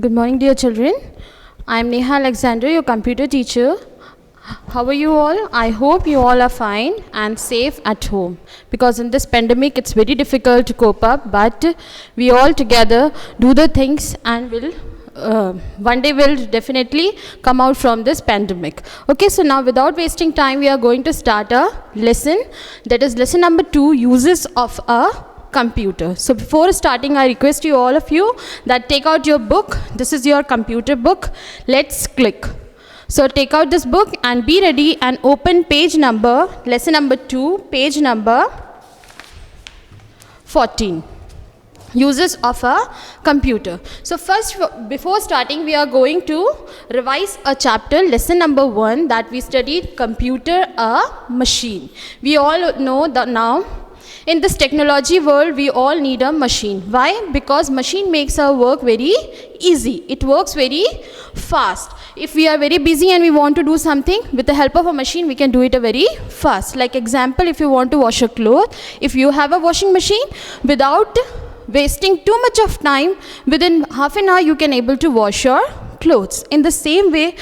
Good morning, dear children. I am Neha Alexander, your computer teacher. How are you all? I hope you all are fine and safe at home. Because in this pandemic, it's very difficult to cope up, but we all together do the things and one day we'll definitely come out from this pandemic. Okay, so now without wasting time, we are going to start a lesson. That is lesson number 2, uses of a computer. So before starting, I request you, all of you, that take out your book. This is your computer book. Let's click. So take out this book and be ready and open page number, lesson number 2, page number 14. Uses of a computer. So first, before starting, we are going to revise a chapter, lesson number 1, that we studied, computer, a machine. We all know that now in this technology world, we all need a machine. Why? Because machine makes our work very easy. It works very fast. If we are very busy and we want to do something, with the help of a machine, we can do it very fast. Like example, if you want to wash a cloth, if you have a washing machine, without wasting too much of time, within half an hour, you can able to wash your clothes. In the same way,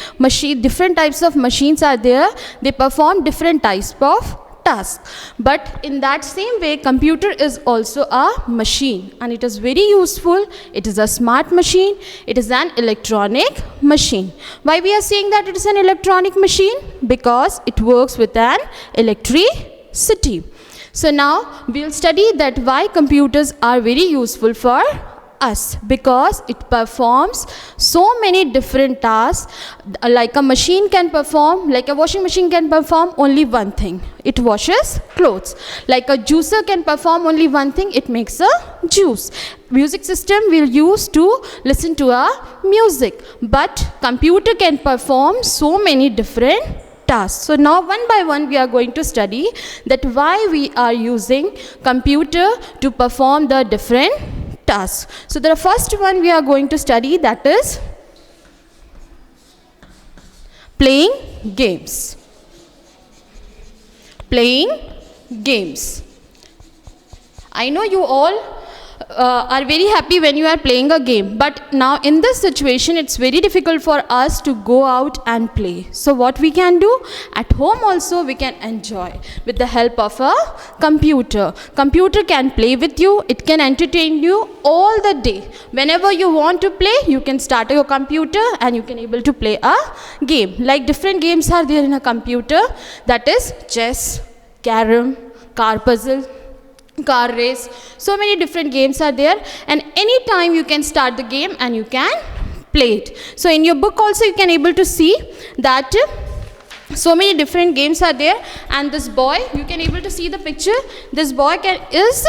different types of machines are there. They perform different types of task. But in that same way, computer is also a machine, and it is very useful. It is a smart machine. It is an electronic machine. Why we are saying that it is an electronic machine? Because it works with an electricity. So now we'll study that why computers are very useful for us, because it performs so many different tasks. Like a machine can perform, like a washing machine can perform only one thing. It washes clothes. Like a juicer can perform only one thing. It makes a juice. Music system we'll use to listen to a music. But computer can perform so many different tasks. So now one by one we are going to study that why we are using computer to perform the different tasks. So the first one we are going to study, that is playing games. Playing games. I know you all are very happy when you are playing a game, but now in this situation it's very difficult for us to go out and play. So what we can do at home also, we can enjoy with the help of a computer. Computer can play with you. It can entertain you all the day. Whenever you want to play, you can start your computer and you can able to play a game. Like different games are there in a computer, that is chess, carom, car puzzle, car race. So many different games are there, and anytime you can start the game and you can play it. So in your book also you can able to see that so many different games are there, and this boy, you can able to see the picture. This boy is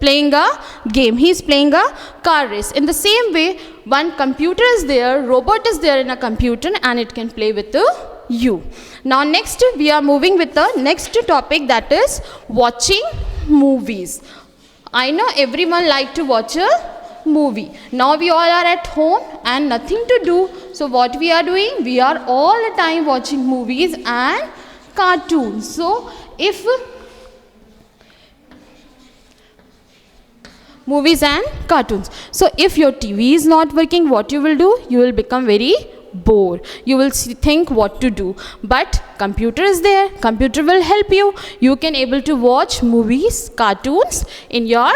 playing a game. He is playing a car race. In the same way, one computer is there, robot is there in a computer, and it can play with you. Now next we are moving with the next topic, that is watching movies. I know everyone like to watch a movie. Now we all are at home and nothing to do. So what we are doing? We are all the time watching movies and cartoons. So if movies and cartoons. So if your TV is not working, what you will do? You will become very bored. You will think what to do. But computer is there. Computer will help you. You can able to watch movies, cartoons in your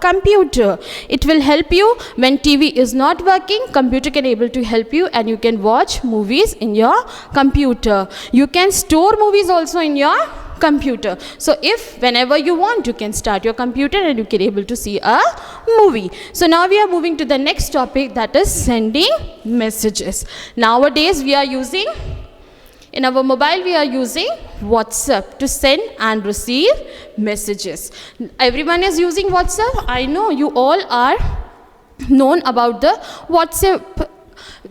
computer. It will help you when TV is not working. Computer can able to help you, and you can watch movies in your computer. You can store movies also in your computer. So if whenever you want, you can start your computer and you can able to see a movie. So now we are moving to the next topic, that is sending messages. Nowadays we are using, in our mobile we are using WhatsApp to send and receive messages. Everyone is using WhatsApp. I know you all are known about the WhatsApp,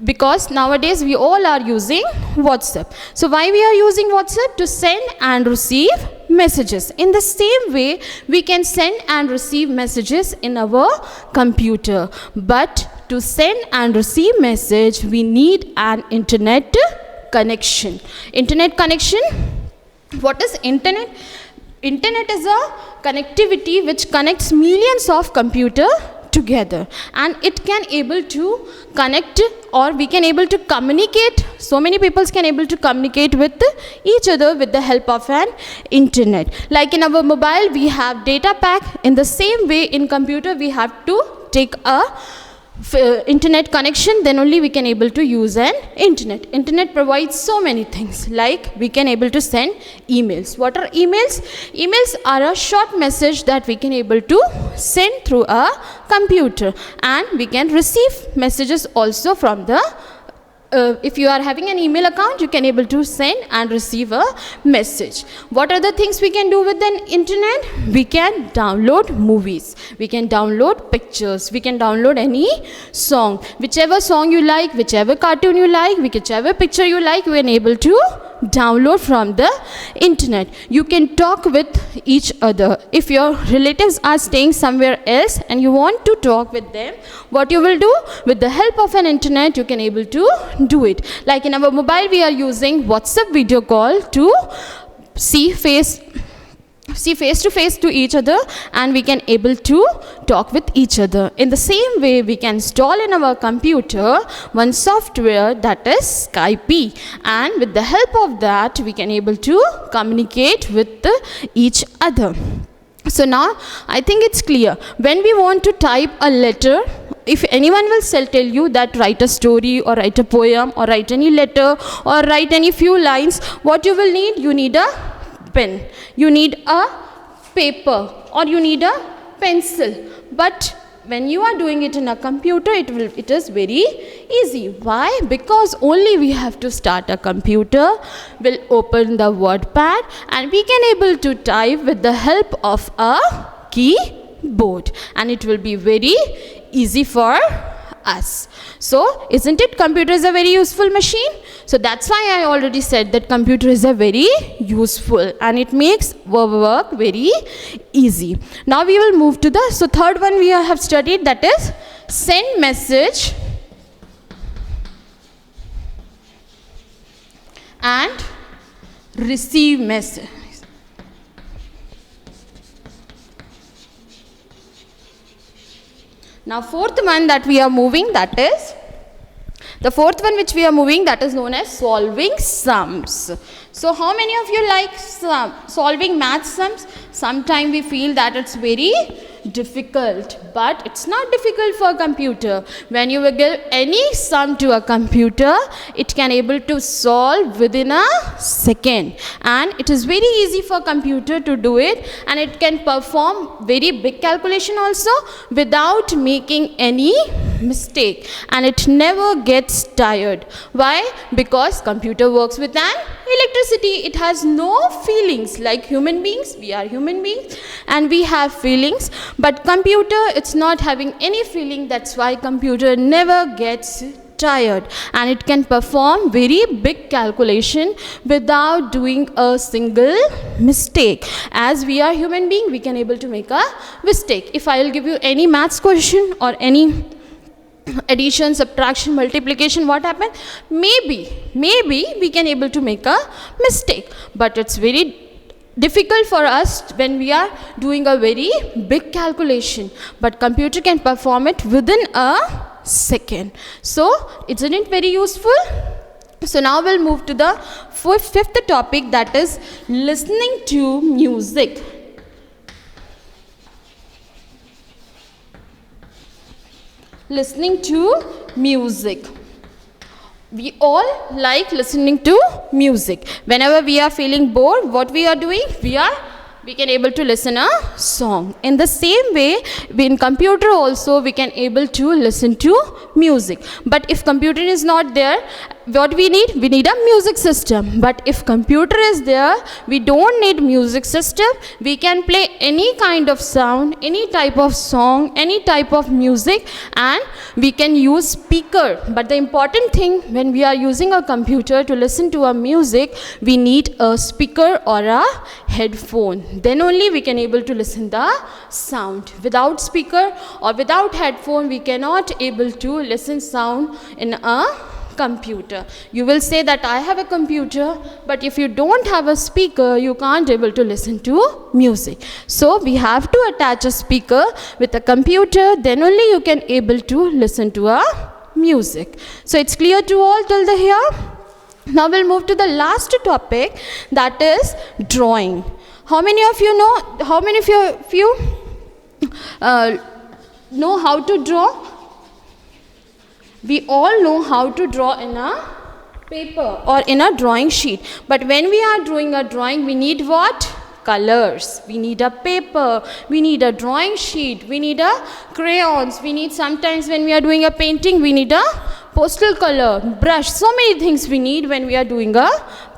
because nowadays we all are using WhatsApp. So why we are using WhatsApp? To send and receive messages. In the same way, we can send and receive messages in our computer. But to send and receive message, we need an internet connection. Internet connection. What is internet? Internet is a connectivity which connects millions of computers together, and it can able to connect, or we can able to communicate. So many people can able to communicate with each other with the help of an internet. Like in our mobile we have data pack, in the same way in computer we have to take a internet connection, then only we can able to use an internet provides so many things, like we can able to send emails. What are emails are a short message that we can able to send through a computer, and we can receive messages also from the if you are having an email account, you can able to send and receive a message. What are the things we can do with the internet? We can download movies, we can download pictures, we can download any song, whichever song you like, whichever cartoon you like, whichever picture you like, we are able to download from the internet. You can talk with each other. If your relatives are staying somewhere else and you want to talk with them, what you will do? With the help of an internet, you can able to do it. Like in our mobile, we are using WhatsApp video call to see face to face to each other, and we can able to talk with each other. In the same way, we can install in our computer one software that is Skype, and with the help of that we can able to communicate with each other. So now I think it's clear. When we want to type a letter, if anyone will tell you that write a story or write a poem or write any letter or write any few lines, what you will need? You need a pen, you need a paper, or you need a pencil. But when you are doing it in a computer, it is very easy. Why? Because only we have to start a computer, we'll open the WordPad, and we can able to type with the help of a keyboard, and it will be very easy for us. So isn't it, computer is a very useful machine? So that's why I already said that computer is a very useful, and it makes work very easy. Now we will move to the third one we have studied, that is send message and receive message. Now fourth one that we are moving, that is the fourth one which we are moving, that is known as solving sums. So how many of you like solving math sums? Sometimes we feel that it's very difficult, but it's not difficult for a computer. When you will give any sum to a computer, it can able to solve within a second, and it is very easy for computer to do it, and it can perform very big calculation also without making any mistake, and it never gets tired. Why? Because computer works with an electricity. It has no feelings like human beings. We are human beings and we have feelings, but computer, it's not having any feeling. That's why computer never gets tired, and it can perform very big calculation without doing a single mistake. As we are human being, we can able to make a mistake. If I will give you any maths question or any addition, subtraction, multiplication, what happened? Maybe we can able to make a mistake, but it's very difficult for us when we are doing a very big calculation, but computer can perform it within a second. So isn't it very useful? So now we'll move to the fifth topic, that is listening to music. Listening to music. We all like listening to music. Whenever we are feeling bored, what we are doing? We can able to listen a song. In the same way, in computer also we can able to listen to music. But if computer is not there, what we need? We need a music system. But if computer is there, we don't need music system. We can play any kind of sound, any type of song, any type of music, and we can use speaker. But the important thing, when we are using a computer to listen to a music, we need a speaker or a headphone. Then only we can able to listen the sound. Without speaker or without headphone, we cannot able to listen sound in a computer. You will say that I have a computer, but if you don't have a speaker, you can't able to listen to music. So we have to attach a speaker with a computer, then only you can able to listen to a music. So it's clear to all till the here? Now we'll move to the last topic, that is drawing. How many of you know how to draw? We all know how to draw in a paper or in a drawing sheet. But when we are doing a drawing, we need what? Colors. We need a paper. We need a drawing sheet. We need a crayons. We need, sometimes when we are doing a painting, we need a pastel color, brush. So many things we need when we are doing a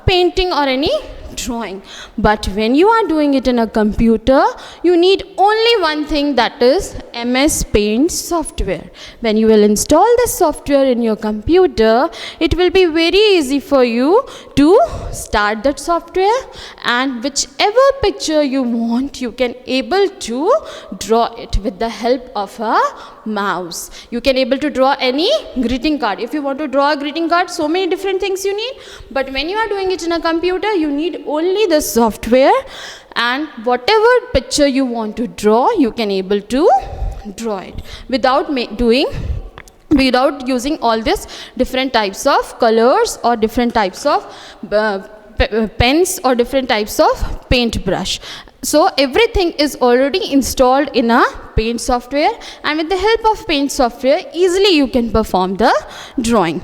painting or any drawing. But when you are doing it in a computer, you need only one thing, that is MS Paint software. When you will install this software in your computer, it will be very easy for you to start that software, and whichever picture you want, you can able to draw it with the help of a mouse. You can able to draw any greeting card. If you want to draw a greeting card, so many different things you need. But when you are doing it in a computer, you need only the software, and whatever picture you want to draw, you can able to draw it without using all these different types of colors or different types of pens or different types of paintbrush. So everything is already installed in a paint software, and with the help of paint software, easily you can perform the drawing.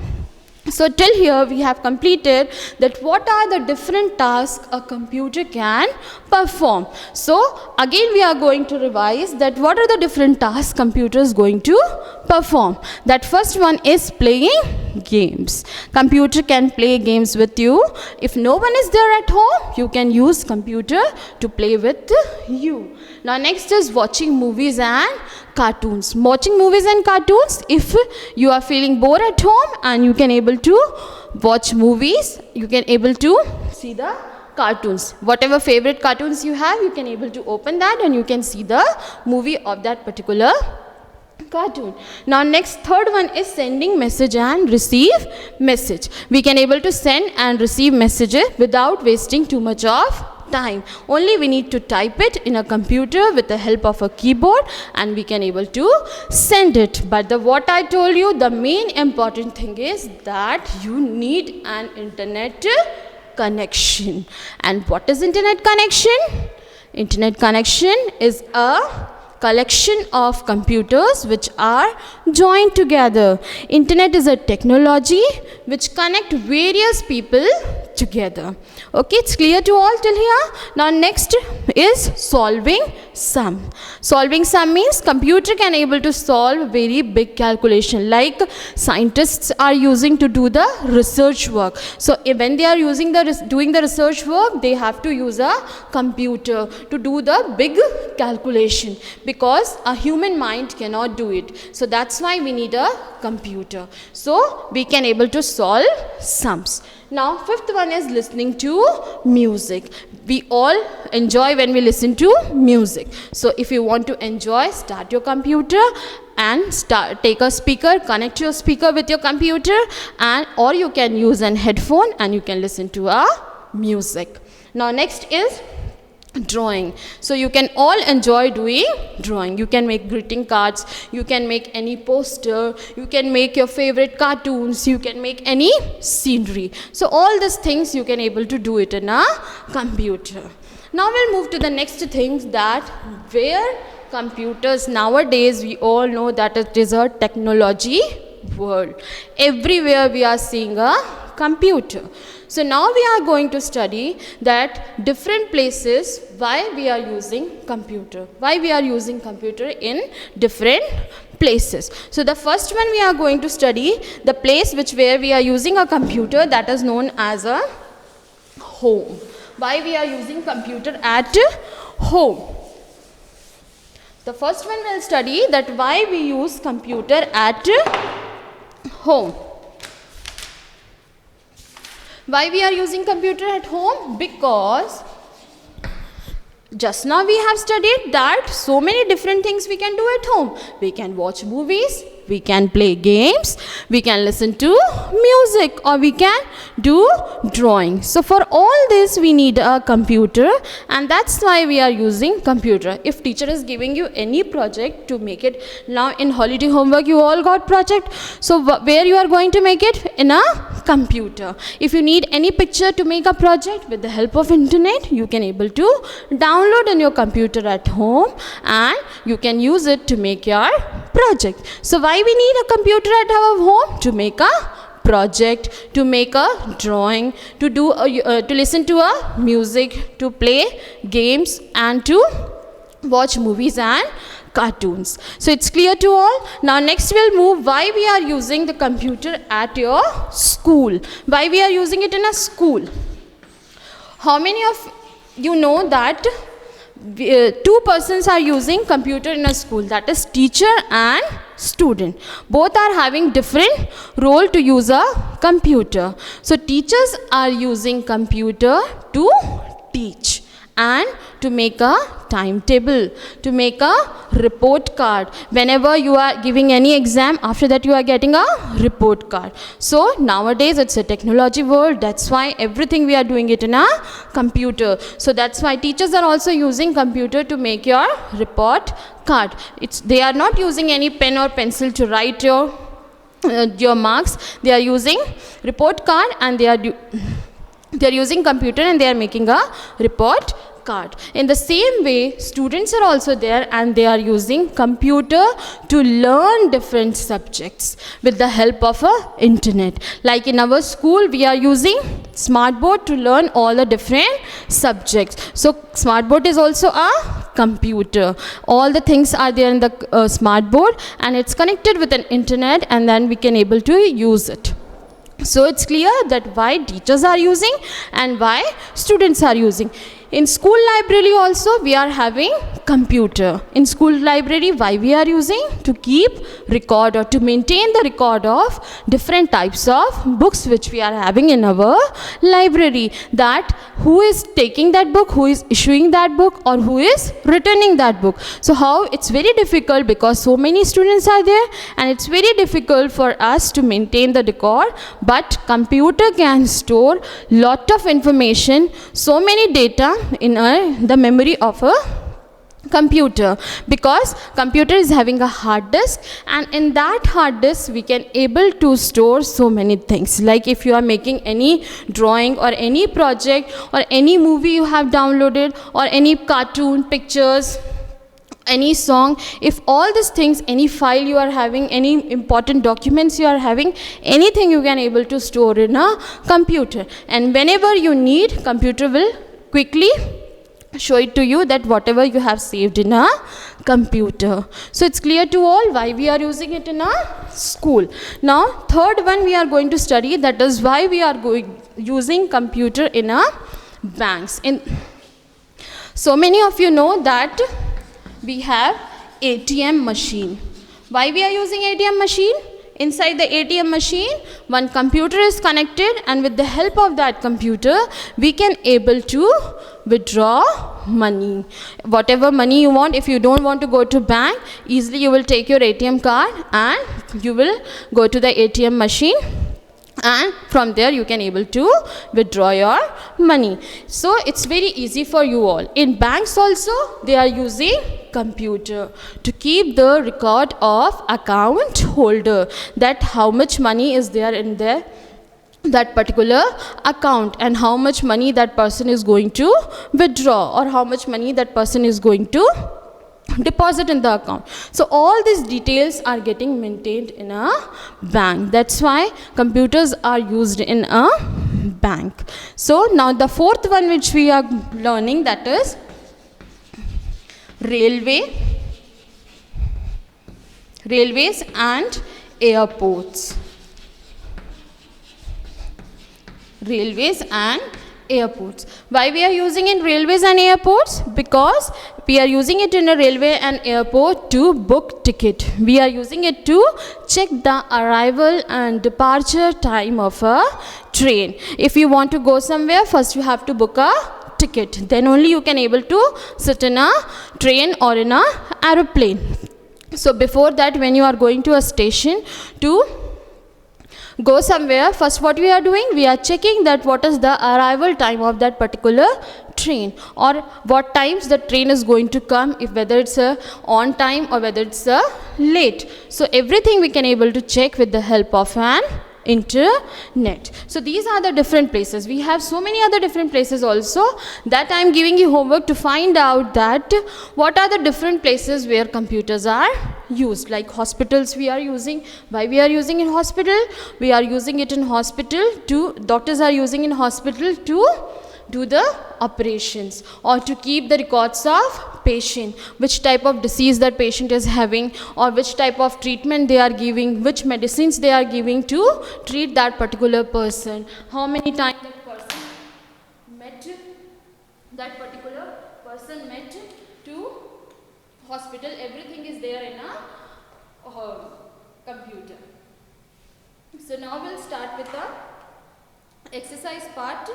So till here we have completed that what are the different tasks a computer can perform. So again we are going to revise that what are the different tasks computer is going to perform. That first one is playing games. Computer can play games with you. If no one is there at home, you can use computer to play with you. Now next is watching movies and cartoons. Watching movies and cartoons, if you are feeling bored at home and you can able to watch movies, you can able to see the cartoons. Whatever favorite cartoons you have, you can able to open that and you can see the movie of that particular cartoon. Now next, third one is sending message and receive message. We can able to send and receive messages without wasting too much of time. Only we need to type it in a computer with the help of a keyboard and we can able to send it. But what I told you, the main important thing is that you need an internet connection. And what is internet connection? Internet connection is a collection of computers which are joined together. Internet is a technology which connect various people together. Okay, it's clear to all till here. Now next is solving sum. Solving sum means computer can able to solve very big calculation, like scientists are using to do the research work. So when they are using doing the research work, they have to use a computer to do the big calculation, because a human mind cannot do it. So that's why we need a computer. So we can able to solve sums. Now fifth one is listening to music. We all enjoy when we listen to music. So if you want to enjoy, start your computer and take a speaker, connect your speaker with your computer, and or you can use an headphone and you can listen to a music. Now next is drawing. So you can all enjoy doing drawing. You can make greeting cards, you can make any poster, you can make your favorite cartoons, you can make any scenery. So all these things you can able to do it in a computer. Now we'll move to the next thing, that where computers nowadays, we all know that it is a technology world. Everywhere we are seeing a computer. So now we are going to study that different places why we are using computer. Why we are using computer in different places. So the first one we are going to study the place where we are using a computer, that is known as a home. Why we are using computer at home. The first one we'll study that why we use computer at home. Why we are using computer at home? Because Just now we have studied that so many different things we can do at home. We can watch movies, we can play games, we can listen to music, or we can do drawing. So for all this we need a computer, and that's why we are using computer. If teacher is giving you any project to make it, now in holiday homework you all got project, so where you are going to make it? In a computer. If you need any picture to make a project, with the help of internet you can able to download on your computer at home, and you can use it to make your project. So why we need a computer at our home? To make a project, to make a drawing, to do to listen to a music, to play games, and to watch movies and cartoons. So it's clear to all. Now next we'll move why we are using the computer at your school. Why we are using it in a school? How many of you know that two persons are using computer in a school, that is teacher and student. Both are having different role to use a computer. So teachers are using computer to teach and to make a timetable, to make a report card. Whenever you are giving any exam, after that you are getting a report card. So nowadays it's a technology world, that's why everything we are doing it in a computer. So that's why teachers are also using computer to make your report card. They are not using any pen or pencil to write your marks. They are using report card, and they are using computer, and they are making a report card. In the same way, students are also there, and they are using computer to learn different subjects with the help of a internet. Like in our school, we are using smartboard to learn all the different subjects. So smartboard is also a computer. All the things are there in the smartboard, and it's connected with an internet, and then we can able to use it. So it's clear that why teachers are using and why students are using. In school library also we are having computer. In school library, why we are using? To keep record or to maintain the record of different types of books which we are having in our library. That who is taking that book, who is issuing that book, or who is returning that book. So how it's very difficult, because so many students are there, and it's very difficult for us to maintain the record. But computer can store lot of information, so many data in the memory of a computer, because computer is having a hard disk, and in that hard disk we can able to store so many things. Like if you are making any drawing or any project or any movie you have downloaded, or any cartoon, pictures, any song, if all these things, any file you are having, any important documents you are having, anything you can able to store in a computer. And whenever you need, computer will quickly show it to you that whatever you have saved in a computer. So it's clear to all why we are using it in a school. Now third one we are going to study, that is why we are using computer in a banks. So many of you know that we have ATM machine. Why we are using ATM machine? Inside the ATM machine, one computer is connected, and with the help of that computer, we can able to withdraw money. Whatever money you want, if you don't want to go to bank, easily you will take your ATM card and you will go to the ATM machine, and from there you can able to withdraw your money. So it's very easy for you all. In banks also, they are using computer to keep the record of account holder, that how much money is there in that particular account, and how much money that person is going to withdraw, or how much money that person is going to deposit in the account. So all these details are getting maintained in a bank. That's why computers are used in a bank. So now the fourth one which we are learning, that is railways and airports. Railways and airports. Why we are using in railways and airports? Because we are using it in a railway and airport to book ticket. We are using it to check the arrival and departure time of a train. If you want to go somewhere, first you have to book a ticket. Then only you can able to sit in a train or in a aeroplane. So before that, when you are going to a station to go somewhere, first what we are doing, we are checking that what is the arrival time of that particular train, or what times the train is going to come, if whether it's a on time or whether it's a late. So everything we can able to check with the help of an internet. So these are the different places. We have so many other different places also that I am giving you homework to find out that what are the different places where computers are used. Like hospitals we are using. Why we are using in hospital? We are using it in hospital to, doctors are using in hospital to do the operations or to keep the records of patient, which type of disease that patient is having, or which type of treatment they are giving, which medicines they are giving to treat that particular person, how many times that person met, that particular person met to hospital. Everything is there in a computer. So now we'll start with the exercise part.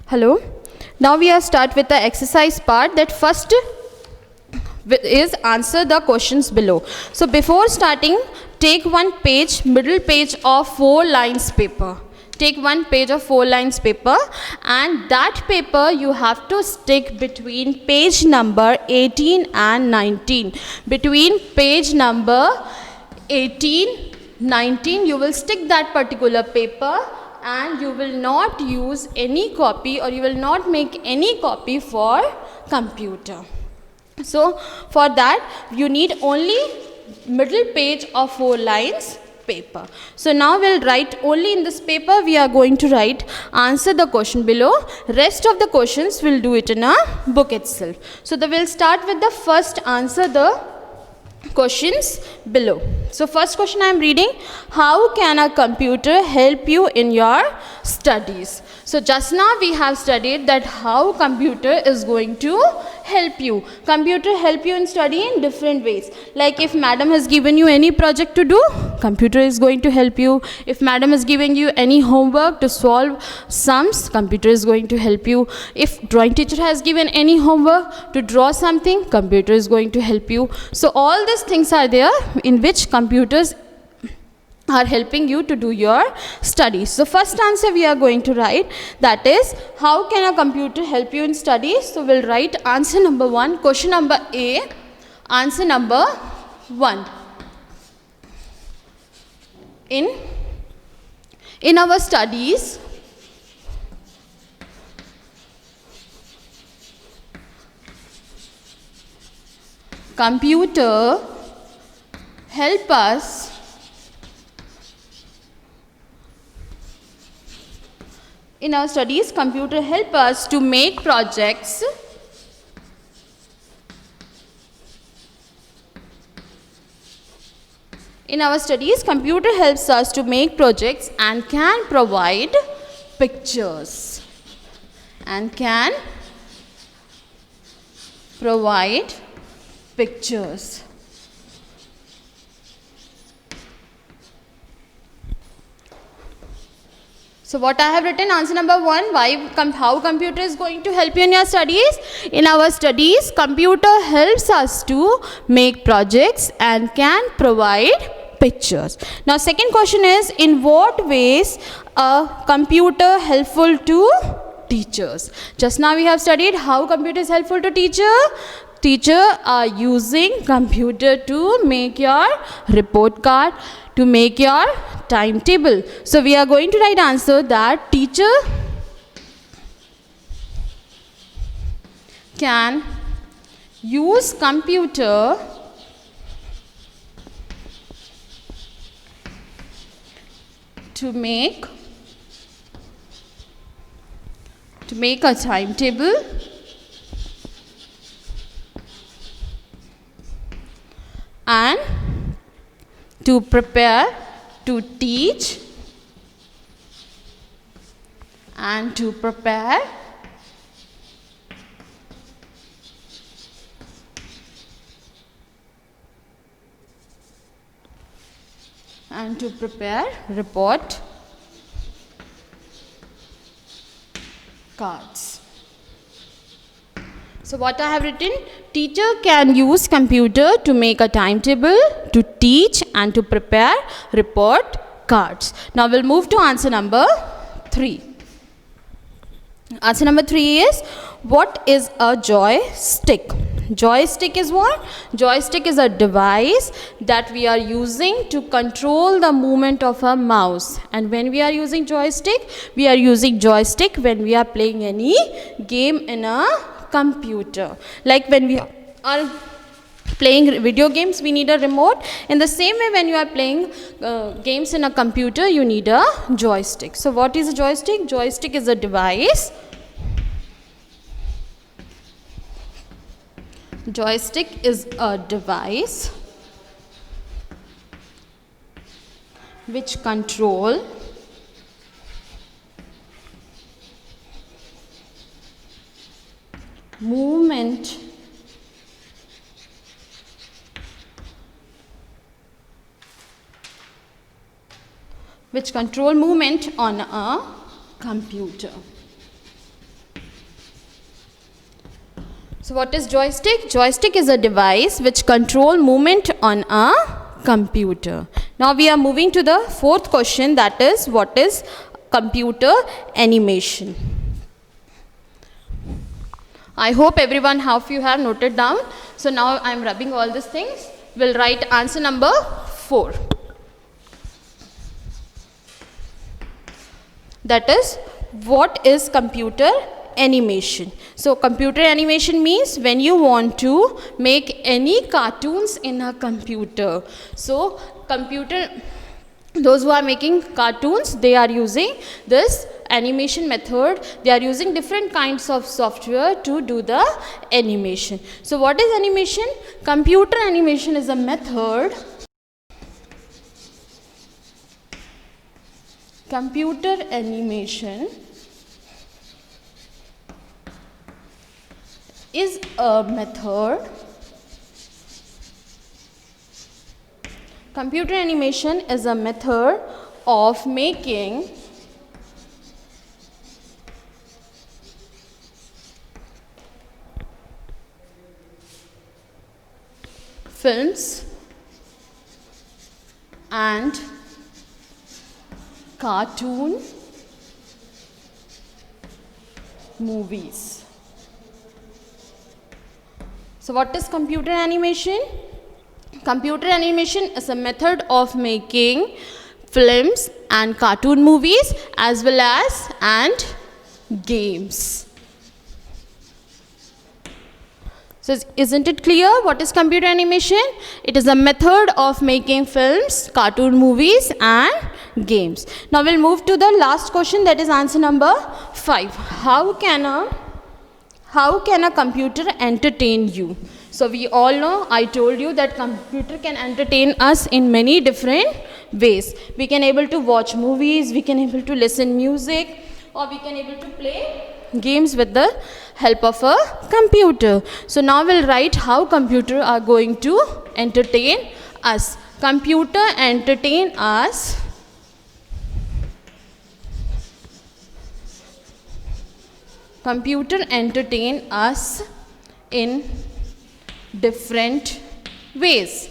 Hello. Now we are start with the exercise part. That first is answer the questions below. So before starting, take one page, middle page of 4 lines paper. Take one page of 4 lines paper, and that paper you have to stick between page number 18 and 19. Between page number 18, 19, you will stick that particular paper, and you will not use any copy, or you will not make any copy for computer. So for that you need only middle page of 4 lines paper. So now we'll write only in this paper, we are going to write answer the question below. Rest of the questions we'll do it in a book itself. So we'll start with the first answer the questions below. So first question I am reading, how can a computer help you in your studies? So just now we have studied that how computer is going to help you. Computer help you in study in different ways. Like if madam has given you any project to do, computer is going to help you. If madam is giving you any homework to solve sums, computer is going to help you. If drawing teacher has given any homework to draw something, computer is going to help you. So all these things are there in which computers are helping you to do your studies. So first answer we are going to write, that is how can a computer help you in studies. So we'll write answer number 1, question number A, answer number 1. In our studies, computer help us in our studies, computer help us to make projects in our studies, computer helps us to make projects and can provide pictures and can provide pictures. So what I have written, answer number 1, how computer is going to help you in your studies. In our studies, computer helps us to make projects and can provide pictures. Now second question is, in what ways a computer helpful to teachers? Just now we have studied how computer is helpful to teacher. Teacher are using computer to make your report card, to make your timetable. So we are going to write answer that teacher can use computer to make a timetable and to prepare, to teach and to prepare and to prepare report cards. So what I have written, teacher can use computer to make a timetable, to teach and to prepare report cards. Now we'll move to answer number 3. Answer number 3 is, what is a joystick? Joystick is what? Joystick is a device that we are using to control the movement of a mouse. And when we are using joystick when we are playing any game in a computer. Like when we are playing video games, we need a remote. In the same way, when you are playing games in a computer, you need a joystick. So what is a joystick? Joystick is a device. Joystick is a device which control movement on a computer. So what is joystick? Joystick is a device which control movement on a computer. Now we are moving to the 4th question, that is, what is computer animation? I hope everyone, half you have noted down. So now I am rubbing all these things. We'll write answer number 4. That is, what is computer animation? So computer animation means when you want to make any cartoons in a computer. So those who are making cartoons, they are using this animation method. They are using different kinds of software to do the animation. So what is animation? Computer animation is a method. Computer animation is a method. Computer animation is a method of making films and cartoon movies. So what is computer animation? Computer animation is a method of making films and cartoon movies as well as games. So isn't it clear what is computer animation? It is a method of making films, cartoon movies and games. Now we'll move to the last question, that is answer number 5. How can a computer entertain you? So we all know, I told you that computer can entertain us in many different ways. We can able to watch movies, we can able to listen music, or we can able to play games with the help of a computer. So now we'll write how computer are going to entertain us. Computer entertain us in different ways.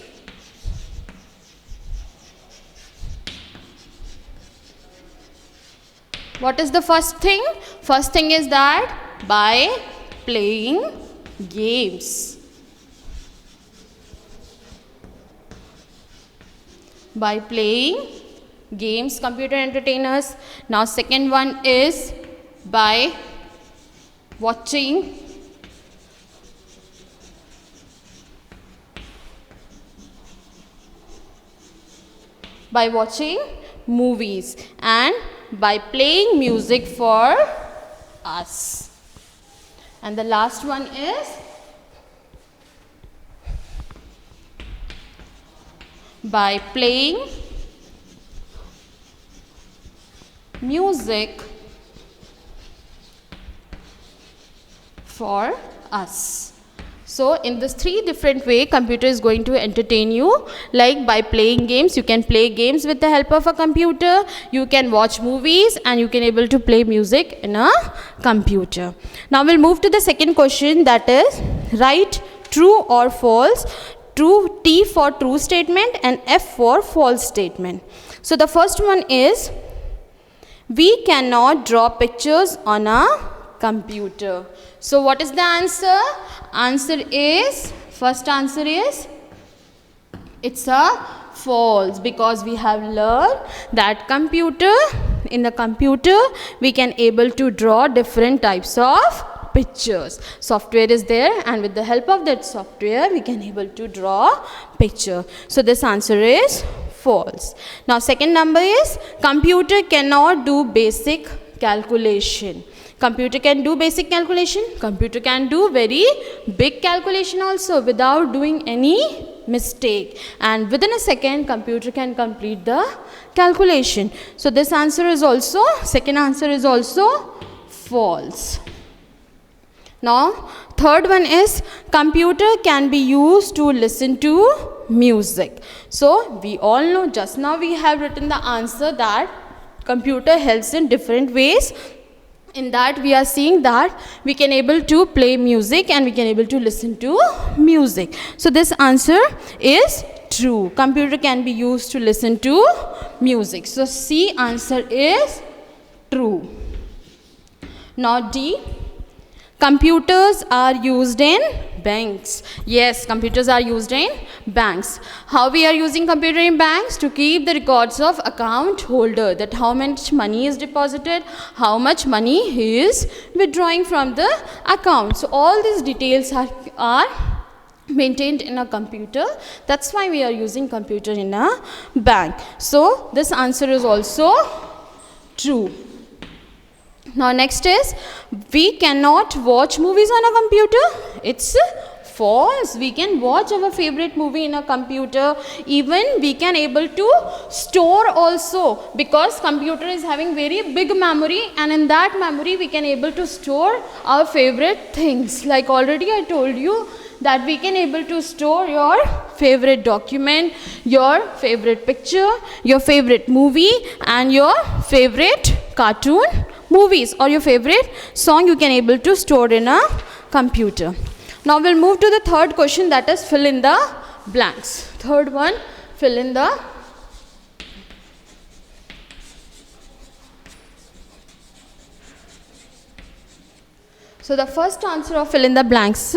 What is the first thing? First thing is that by playing games. By playing games, computer entertain us. Now second one is by watching movies and by playing music for us. And the last one is by playing music for us. So in this 3 different way, computer is going to entertain you. Like by playing games, you can play games with the help of a computer. You can watch movies and you can able to play music in a computer. Now we'll move to the second question, that is write true or false. True, T for true statement and F for false statement. So the first one is, we cannot draw pictures on a computer. So what is the answer? Answer is, first answer is, it's a false, because we have learned that in the computer we can able to draw different types of pictures. Software is there, and with the help of that software we can able to draw picture. So this answer is false. Now second number is, computer cannot do basic calculation. Computer can do basic calculation. Computer can do very big calculation also without doing any mistake, and within a second computer can complete the calculation. So this answer is also, second answer is also false. Now third one is, computer can be used to listen to music. So we all know, just now we have written the answer that computer helps in different ways. In that we are seeing that we can able to play music and we can able to listen to music. So this answer is true. Computer can be used to listen to music. So C answer is true. Now D, computers are used in banks. Yes, computers are used in banks. How we are using computer in banks? To keep the records of account holder, that how much money is deposited, how much money he is withdrawing from the account. So all these details are maintained in a computer. That's why we are using computer in a bank. So this answer is also true. Now next is, we cannot watch movies on a computer. It's false. We can watch our favorite movie in a computer. Even we can able to store also, because computer is having very big memory, and in that memory we can able to store our favorite things. Like already I told you that we can able to store your favorite document, your favorite picture, your favorite movie, and your favorite cartoon movies, or your favorite song you can able to store in a computer. Now we'll move to the third question, that is fill in the blanks. Third one, fill in the So the first answer of fill in the blanks,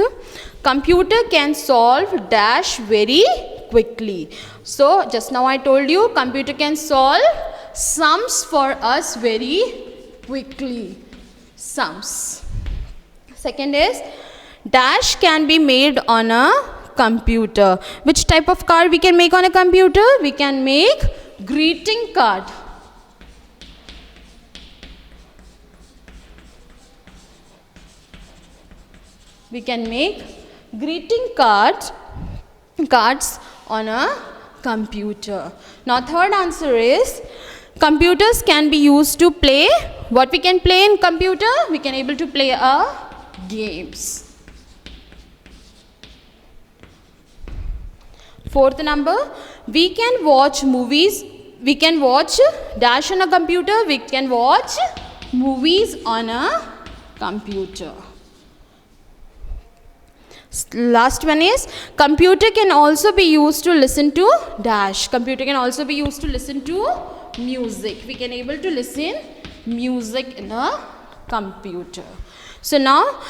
computer can solve dash very quickly. So just now I told you computer can solve sums for us very quickly. Sums. Second is, dash can be made on a computer. Which type of card we can make on a computer? We can make greeting card. We can make greeting cards on a computer. Now third answer is, computers can be used to play. What we can play in computer? We can able to play games. Fourth number, we can watch movies. We can watch dash on a computer. We can watch movies on a computer. Last one is, computer can also be used to listen to dash. Computer can also be used to listen to music. We can able to listen music in a computer. So now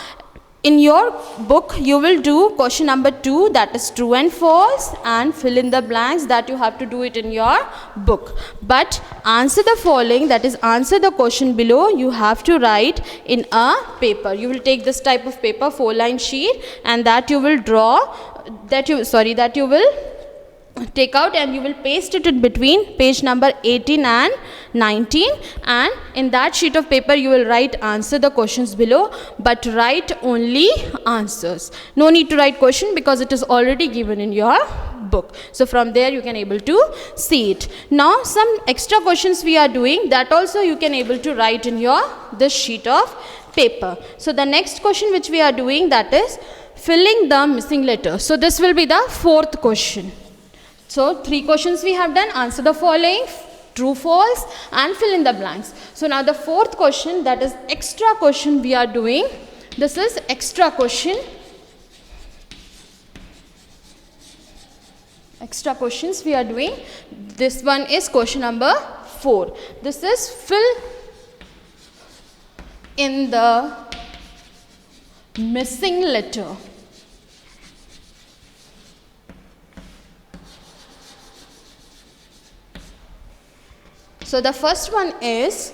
in your book you will do question number 2, that is true and false, and fill in the blanks, that you have to do it in your book. But answer the following, that is answer the question below, you have to write in a paper. You will take this type of paper, 4-line sheet, and that you will draw, that you will take out and you will paste it in between page number 18 and 19, and in that sheet of paper you will write answer the questions below, but write only answers. No need to write question because it is already given in your book. So from there you can able to see it. Now some extra questions we are doing, that also you can able to write in your this sheet of paper. So the next question which we are doing, that is filling the missing letter. So this will be the fourth question. So 3 questions we have done. Answer the following, true, false, and fill in the blanks. So now the fourth question, that is extra question we are doing. This is extra question. Extra questions we are doing. This one is question number 4. This is fill in the missing letter. So the first one is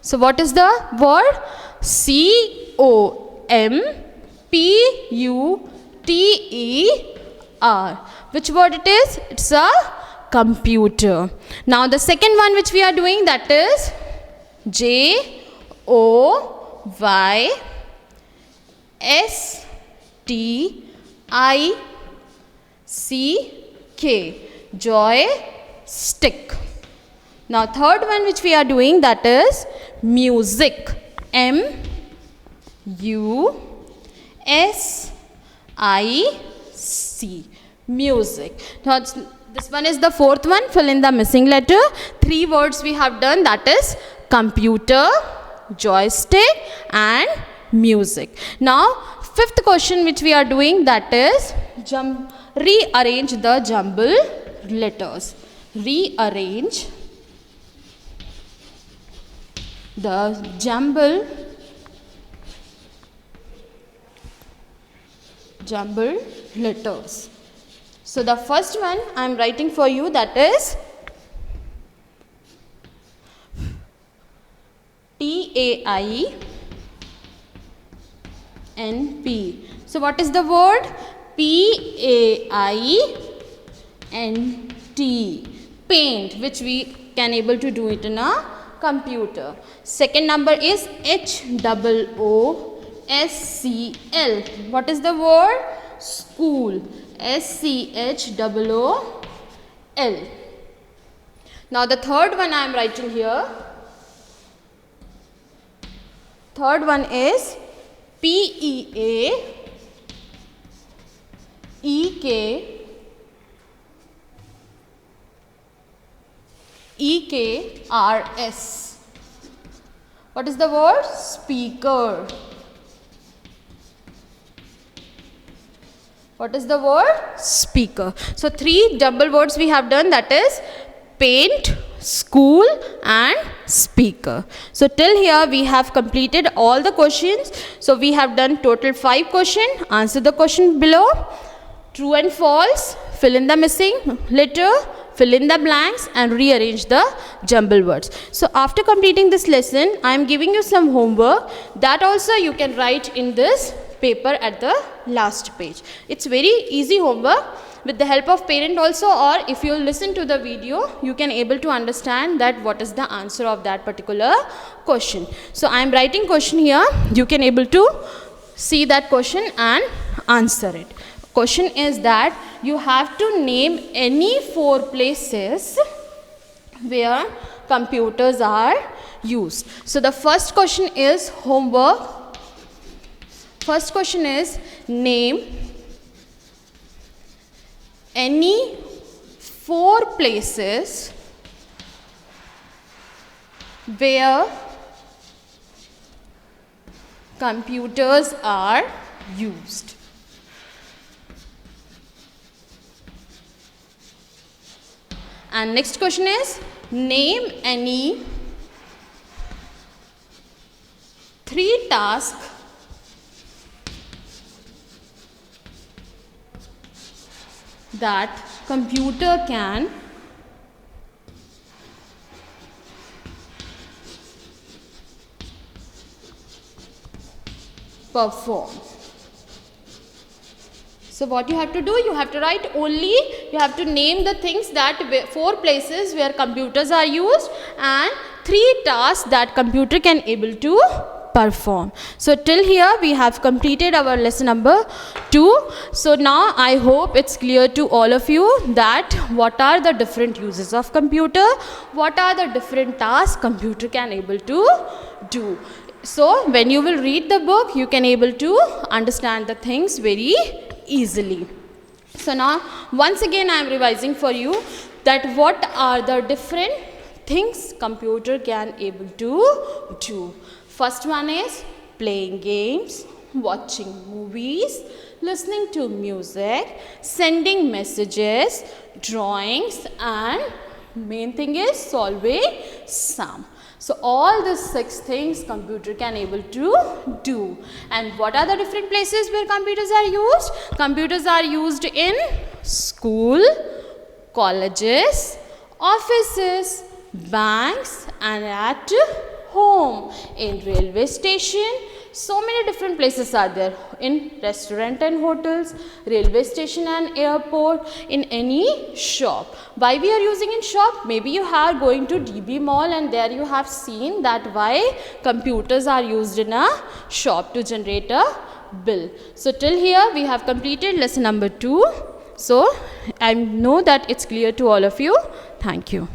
so what is the word? computer. Which word it is? It's a computer. Now the second one which we are doing, that is JOYSTICK, joystick. Now third one which we are doing, that is music, MUSIC, music. Now this one is the fourth one, fill in the missing letter. 3 words we have done, that is computer, joystick, and music. Now fifth question which we are doing, that is rearrange the jumble letters. Rearrange the jumble letters. So the first one I am writing for you, that is PAINP. So what is the word? PAINT, paint, which we can able to do it in a computer. Second number is HOOSCL. What is the word? School, SCHOOL. Now the third one I am writing here. Third one is PEAKERS. What is the word? Speaker. What is the word? Speaker. So 3 double words we have done, that is paint, school, and speaker. So till here we have completed all the questions. So we have done total 5 questions. Answer the question below. True and false, fill in the missing letter, fill in the blanks, and rearrange the jumble words. So after completing this lesson, I am giving you some homework that also you can write in this paper at the last page. It's very easy homework. With the help of parent also, or if you listen to the video, you can able to understand that what is the answer of that particular question. So I am writing question here. You can able to see that question and answer it. Question is that you have to name any 4 places where computers are used. So the first question is homework. First question is name any 4 places where computers are used. And next question is name any 3 tasks that computer can perform. So what you have to do, you have to write only, you have to name the things that 4 places where computers are used and 3 tasks that computer can able to perform. So till here we have completed our lesson number 2. So now I hope it's clear to all of you that what are the different uses of computer, what are the different tasks computer can able to do. So when you will read the book, you can able to understand the things very easily. So now once again I am revising for you that what are the different things computer can able to do. First one is playing games, watching movies, listening to music, sending messages, drawings, and main thing is solving sum. So all these 6 things computer can able to do. And what are the different places where computers are used? Computers are used in school, colleges, offices, banks, and at home, in railway station. So many different places are there, in restaurant and hotels, railway station and airport, in any shop. Why we are using in shop? Maybe you are going to DB Mall and there you have seen that why computers are used in a shop to generate a bill. So till here we have completed lesson number 2. So I know that it's clear to all of you. Thank you.